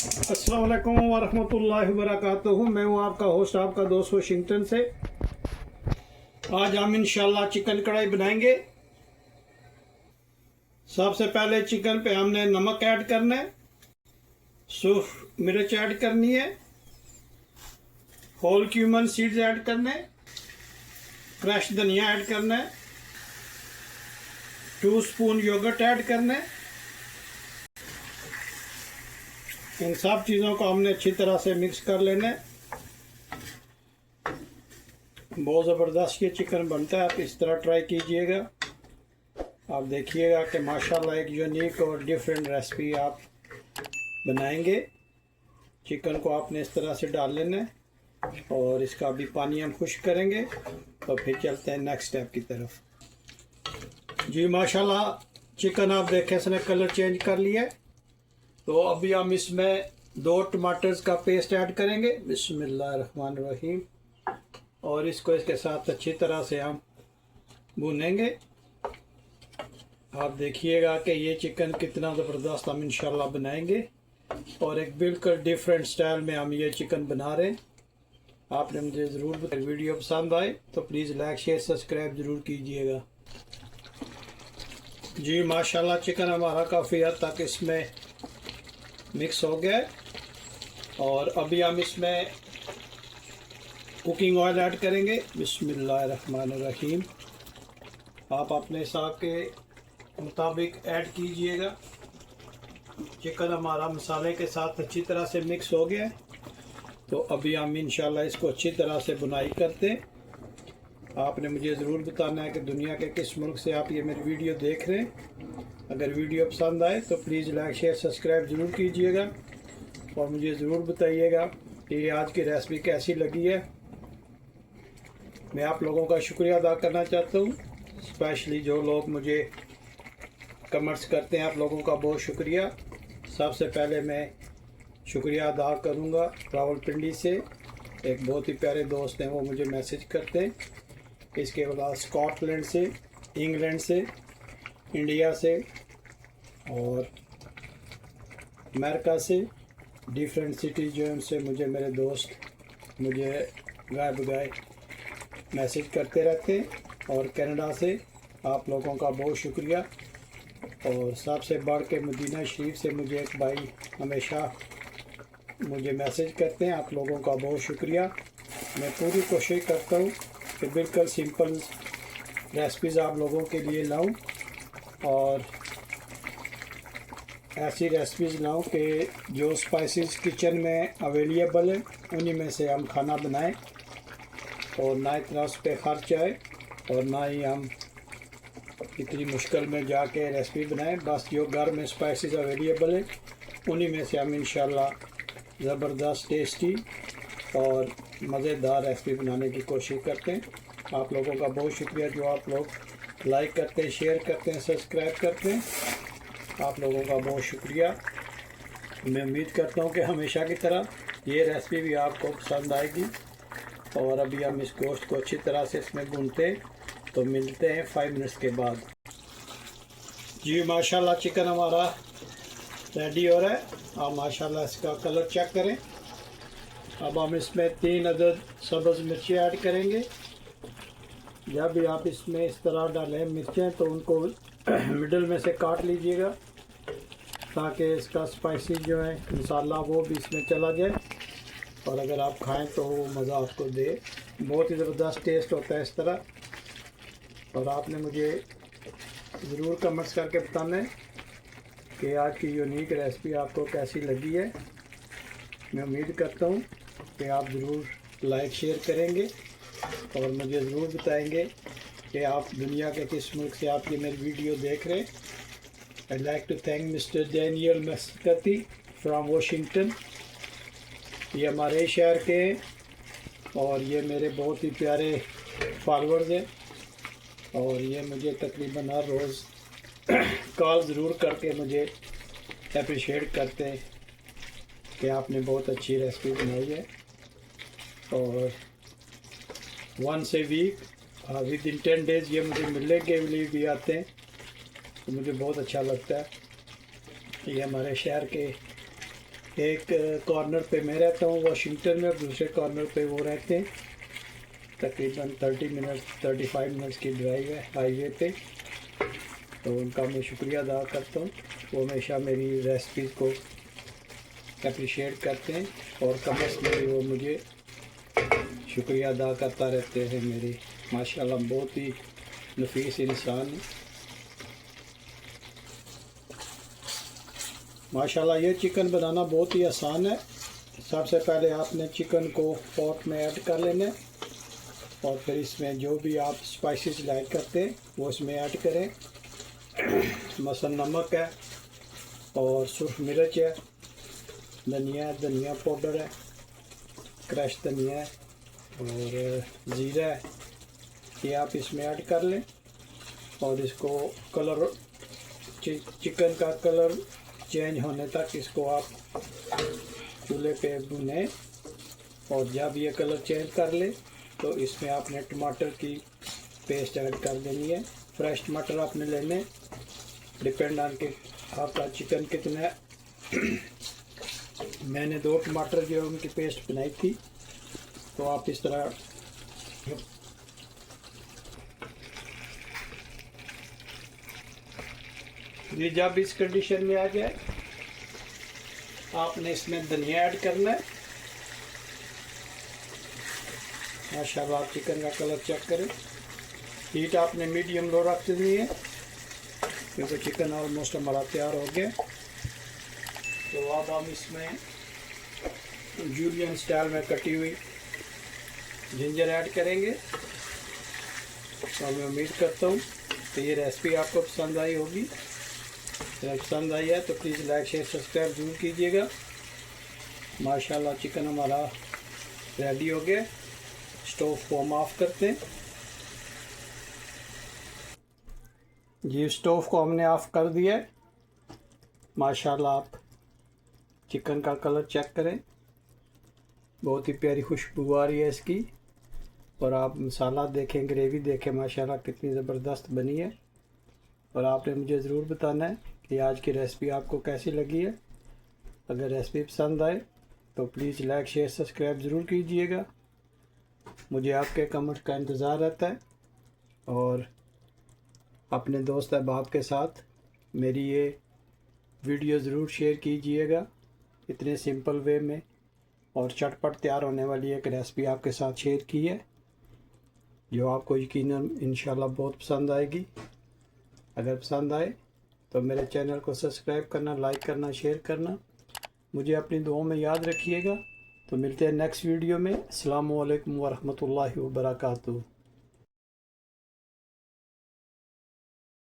अस्सलाम वालेकुम वरहमतुल्लाहि वबरकातुहू। मैं हूँ आपका होस्ट, आपका दोस्त वाशिंगटन से। आज हम इंशाल्लाह चिकन कढ़ाई बनाएंगे। सबसे पहले चिकन पे हमने नमक ऐड करना है, सूफ मिर्च ऐड करनी है, होल क्यूमन सीड्स ऐड करने, फ्रेश धनिया ऐड करना है, 2 स्पून योगर्ट ऐड करना है। इन सब चीज़ों को हमने अच्छी तरह से मिक्स कर लेना है। बहुत ज़बरदस्त ये चिकन बनता है, आप इस तरह ट्राई कीजिएगा। आप देखिएगा कि माशाल्लाह एक यूनिक और डिफरेंट रेसिपी आप बनाएंगे। चिकन को आपने इस तरह से डाल लेना है और इसका भी पानी हम खुश्क करेंगे, तो फिर चलते हैं नेक्स्ट स्टेप की तरफ। जी माशाल्लाह चिकन आप देखें इसने कलर चेंज कर लिया है। तो अभी हम इसमें 2 टमाटर्स का पेस्ट ऐड करेंगे, बिस्मिल्लाहिर्रहमानिर्रहीम, और इसको इसके साथ अच्छी तरह से हम भूनेंगे। आप देखिएगा कि ये चिकन कितना ज़बरदस्त हम इंशाल्लाह बनाएंगे और एक बिल्कुल डिफरेंट स्टाइल में हम ये चिकन बना रहे हैं। आपने मुझे ज़रूर वीडियो पसंद आए तो प्लीज़ लाइक शेयर सब्सक्राइब ज़रूर कीजिएगा। जी माशाल्लाह चिकन हमारा काफ़ी हद तक इसमें मिक्स हो गया और अभी हम इसमें कुकिंग ऑयल ऐड करेंगे, बिस्मिल्लाहिर्रहमानिर्रहीम। आप अपने हिसाब के मुताबिक ऐड कीजिएगा। चिकन हमारा मसाले के साथ अच्छी तरह से मिक्स हो गया है, तो अभी हम इंशाल्लाह इसको अच्छी तरह से बुनाई करते हैं। आपने मुझे ज़रूर बताना है कि दुनिया के किस मुल्क से आप ये मेरी वीडियो देख रहे हैं। अगर वीडियो पसंद आए तो प्लीज़ लाइक शेयर सब्सक्राइब ज़रूर कीजिएगा और मुझे ज़रूर बताइएगा कि ये आज की रेसिपी कैसी लगी है। मैं आप लोगों का शुक्रिया अदा करना चाहता हूँ, स्पेशली जो लोग मुझे कमेंट्स करते हैं, आप लोगों का बहुत शुक्रिया। सबसे पहले मैं शुक्रिया अदा करूँगा रावलपिंडी से, एक बहुत ही प्यारे दोस्त हैं, वो मुझे मैसेज करते हैं। इसके बाद स्कॉटलैंड से, इंग्लैंड से, इंडिया से और अमेरिका से, डिफरेंट सिटीज़ जो हैं उनसे मुझे मेरे दोस्त मुझे गाय बगाए मैसेज करते रहते हैं। और कनाडा से आप लोगों का बहुत शुक्रिया। और सबसे बढ़ के मदीना शरीफ से मुझे एक भाई हमेशा मुझे मैसेज करते हैं, आप लोगों का बहुत शुक्रिया। मैं पूरी कोशिश करता हूँ कि बिल्कुल सिंपल रेसिपीज़ आप लोगों के लिए लाऊं और ऐसी रेसिपीज़ लाऊं कि जो स्पाइसेस किचन में अवेलेबल है उन्हीं में से हम खाना बनाएं और ना इतना उस पर खर्च आए और ना ही हम इतनी मुश्किल में जाके रेसिपी बनाएं। बस जो घर में स्पाइसेस अवेलेबल है उन्हीं में से हम इंशाल्लाह ज़बरदस्त टेस्टी और मज़ेदार रेसिपी बनाने की कोशिश करते हैं। आप लोगों का बहुत शुक्रिया जो आप लोग लाइक करते हैं, शेयर करते हैं, सब्सक्राइब करते हैं। आप लोगों का बहुत शुक्रिया। मैं उम्मीद करता हूँ कि हमेशा की तरह ये रेसिपी भी आपको पसंद आएगी। और अभी हम इस गोश्त को अच्छी तरह से इसमें भूनते हैं, तो मिलते हैं 5 मिनट्स के बाद। जी माशाल्लाह चिकन हमारा रेडी हो रहा है। आप माशाल्लाह इसका कलर चेक करें। अब हम इसमें 3 अदद सब्ज़ मिर्ची ऐड करेंगे। जब भी आप इसमें इस तरह डालें मिर्चें तो उनको मिडल में से काट लीजिएगा ताकि इसका स्पाइसी जो है मसाला वो भी इसमें चला जाए और अगर आप खाएं तो वो मज़ा आपको दे। बहुत ही ज़बरदस्त टेस्ट होता है इस तरह। और आपने मुझे ज़रूर कमेंट्स करके बताना है कि आज की यूनिक रेसिपी आपको कैसी लगी है। मैं उम्मीद करता हूँ कि आप ज़रूर लाइक शेयर करेंगे और मुझे ज़रूर बताएंगे कि आप दुनिया के किस मुल्क से आप ये मेरी वीडियो देख रहे हैं। I like to thank mister Daniel Muscati from Washington. ये हमारे शहर के हैं और ये मेरे बहुत ही प्यारे फॉलोअर्स हैं और ये मुझे तकरीबन हर रोज़ कॉल ज़रूर करके मुझे अप्रिशिएट करते हैं कि आपने बहुत अच्छी रेसिपी बनाई है। और once a week within 10 days ये मुझे मिलने के लिए भी आते हैं, तो मुझे बहुत अच्छा लगता है। ये हमारे शहर के एक कॉर्नर पे मैं रहता हूँ वाशिंगटन में, और दूसरे कॉर्नर पे वो रहते हैं। तकरीबन 35 मिनट्स की ड्राइव है हाईवे पे। तो उनका मैं शुक्रिया अदा करता हूँ, वो हमेशा मेरी रेसिपीज़ को अप्रिशिएट करते हैं, और कमर्स में भी वो मुझे शुक्रिया अदा करता रहते हैं। मेरे माशाल्लाह बहुत ही नफीस इंसान है माशाल्लाह। ये चिकन बनाना बहुत ही आसान है। सबसे पहले आपने चिकन को पॉट में ऐड कर लेना है, और फिर इसमें जो भी आप स्पाइसेस लाइक करते हैं वो इसमें ऐड करें। मसन नमक है, और सुर्ख मिर्च है, धनिया पाउडर है, क्रश धनिया है, और ज़ीरा है। ये आप इसमें ऐड कर लें, और इसको कलर चिकन का कलर चेंज होने तक इसको आप चूल्हे पे भुनें। और जब ये कलर चेंज कर ले तो इसमें आपने टमाटर की पेस्ट ऐड कर देनी है। फ्रेश टमाटर आपने लेने, डिपेंड ऑन के आपका चिकन कितना है। मैंने 2 टमाटर जो है उनकी पेस्ट बनाई थी, तो आप इस तरह ये जब इस कंडीशन में आ जाए आपने इसमें धनिया ऐड करना है। माशाल्लाह आप चिकन का कलर चेक करें। हीट आपने मीडियम लो रख देनी है, क्योंकि चिकन ऑलमोस्ट हमारा तैयार हो गया। तो अब हम इसमें जूलियन स्टाइल में कटी हुई जिंजर ऐड करेंगे। तो मैं उम्मीद करता हूँ कि ये रेसिपी आपको पसंद आई होगी। अगर पसंद आई है तो प्लीज़ लाइक शेयर सब्सक्राइब ज़रूर कीजिएगा। माशाल्लाह चिकन हमारा रेडी हो गया। स्टोव को हम ऑफ करते हैं जी। स्टोव को हमने ऑफ़ कर दिया है। माशाल्लाह आप चिकन का कलर चेक करें, बहुत ही प्यारी खुशबू आ रही है इसकी। और आप मसाला देखें, ग्रेवी देखें, माशाल्लाह कितनी ज़बरदस्त बनी है। और आपने मुझे ज़रूर बताना है कि आज की रेसिपी आपको कैसी लगी है। अगर रेसिपी पसंद आए तो प्लीज़ लाइक शेयर सब्सक्राइब ज़रूर कीजिएगा। मुझे आपके कमेंट का इंतज़ार रहता है, और अपने दोस्त अहबाब के साथ मेरी ये वीडियो ज़रूर शेयर कीजिएगा। इतने सिंपल वे में और चटपट तैयार होने वाली एक रेसिपी आपके साथ शेयर की है, जो आपको यकीनन इंशाल्लाह बहुत पसंद आएगी। अगर पसंद आए तो मेरे चैनल को सब्सक्राइब करना, लाइक करना, शेयर करना। मुझे अपनी दुआओं में याद रखिएगा। तो मिलते हैं नेक्स्ट वीडियो में। अस्सलामु अलैकुम वरहमतुल्लाहि वबरकातुहू।